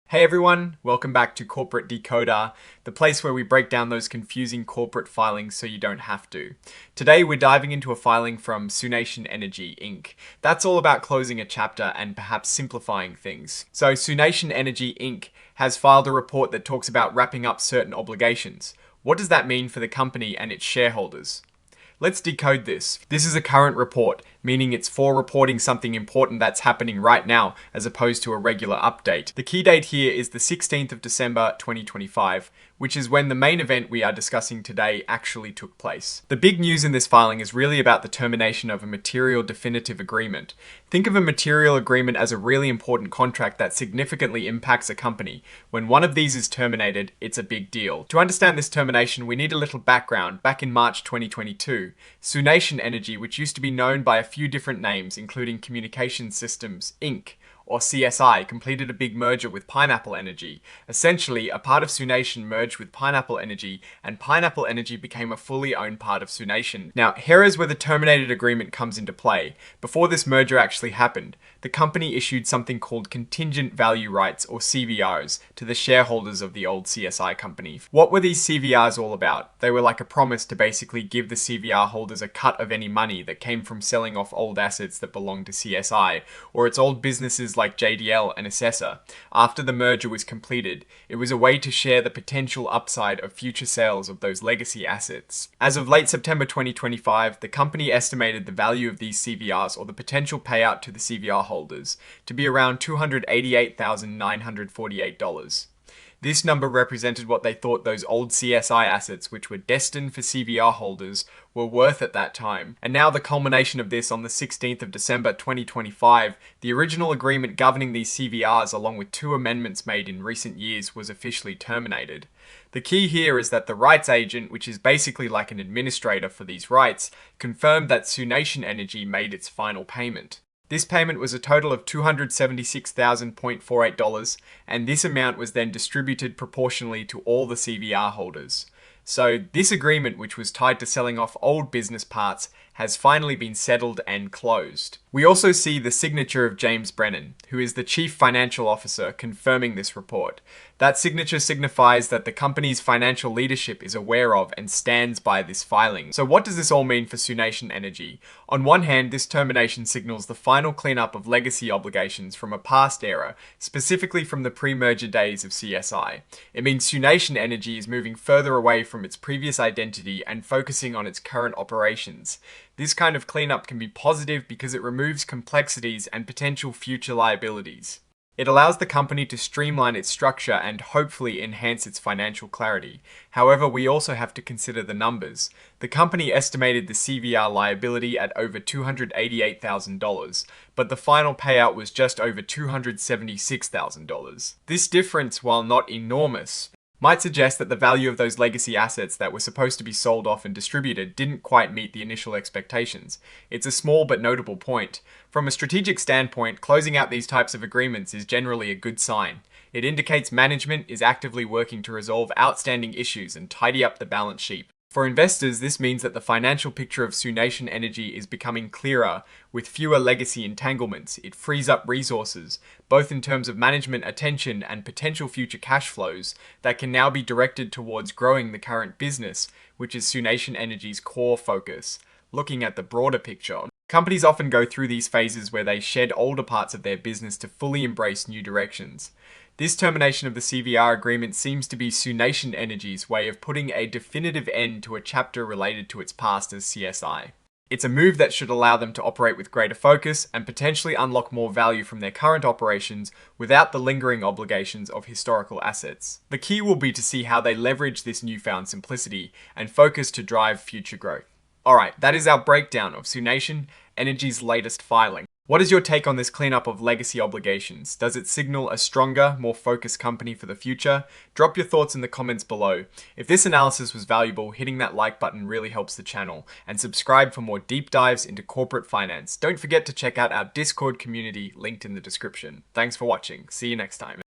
Hey everyone, welcome back to Corporate Decoder, the place where we break down those confusing corporate filings so you don't have to. Today we're diving into a filing from SUNation Energy Inc. That's all about closing a chapter and perhaps simplifying things. So SUNation Energy Inc. has filed a report that talks about wrapping up certain obligations. What does that mean for the company and its shareholders? Let's decode this. This is a current report, meaning it's for reporting something important that's happening right now, as opposed to a regular update. The key date here is the 16th of December 2025, which is when the main event we are discussing today actually took place. The big news in this filing is really about the termination of a material definitive agreement. Think of a material agreement as a really important contract that significantly impacts a company. When one of these is terminated, it's a big deal. To understand this termination, we need a little background. Back in March 2022, SUNation Energy, which used to be known by a few different names, including Communications Systems Inc., or CSI, completed a big merger with Pineapple Energy. Essentially, a part of SUNation merged with Pineapple Energy, and Pineapple Energy became a fully owned part of SUNation. Now, here is where the terminated agreement comes into play. Before this merger actually happened, the company issued something called contingent value rights, or CVRs, to the shareholders of the old CSI company. What were these CVRs all about? They were like a promise to basically give the CVR holders a cut of any money that came from selling off old assets that belonged to CSI, or its old businesses like JDL and Accession. After the merger was completed, it was a way to share the potential upside of future sales of those legacy assets. As of late September 2025, the company estimated the value of these CVRs, or the potential payout to the CVR holders, to be around $288,948. This number represented what they thought those old CSI assets, which were destined for CVR holders, were worth at that time. And now the culmination of this on the 16th of December 2025, the original agreement governing these CVRs, along with two amendments made in recent years, was officially terminated. The key here is that the rights agent, which is basically like an administrator for these rights, confirmed that SUNation Energy made its final payment. This payment was a total of $276,000.48, and this amount was then distributed proportionally to all the CVR holders. So this agreement, which was tied to selling off old business parts, has finally been settled and closed. We also see the signature of James Brennan, who is the Chief Financial Officer, confirming this report. That signature signifies that the company's financial leadership is aware of and stands by this filing. So what does this all mean for SUNation Energy? On one hand, this termination signals the final cleanup of legacy obligations from a past era, specifically from the pre-merger days of CSI. It means SUNation Energy is moving further away from its previous identity and focusing on its current operations. This kind of cleanup can be positive because it removes complexities and potential future liabilities. It allows the company to streamline its structure and hopefully enhance its financial clarity. However, we also have to consider the numbers. The company estimated the CVR liability at over $288,000, but the final payout was just over $276,000. This difference, while not enormous, might suggest that the value of those legacy assets that were supposed to be sold off and distributed didn't quite meet the initial expectations. It's a small but notable point. From a strategic standpoint, closing out these types of agreements is generally a good sign. It indicates management is actively working to resolve outstanding issues and tidy up the balance sheet. For investors, this means that the financial picture of SUNation Energy is becoming clearer, with fewer legacy entanglements. It frees up resources, both in terms of management attention and potential future cash flows, that can now be directed towards growing the current business, which is SUNation Energy's core focus. Looking at the broader picture, companies often go through these phases where they shed older parts of their business to fully embrace new directions. This termination of the CVR agreement seems to be SUNation Energy's way of putting a definitive end to a chapter related to its past as CSI. It's a move that should allow them to operate with greater focus and potentially unlock more value from their current operations without the lingering obligations of historical assets. The key will be to see how they leverage this newfound simplicity and focus to drive future growth. Alright, that is our breakdown of SUNation Energy's latest filing. What is your take on this cleanup of legacy obligations? Does it signal a stronger, more focused company for the future? Drop your thoughts in the comments below. If this analysis was valuable, hitting that like button really helps the channel, and subscribe for more deep dives into corporate finance. Don't forget to check out our Discord community linked in the description. Thanks for watching. See you next time.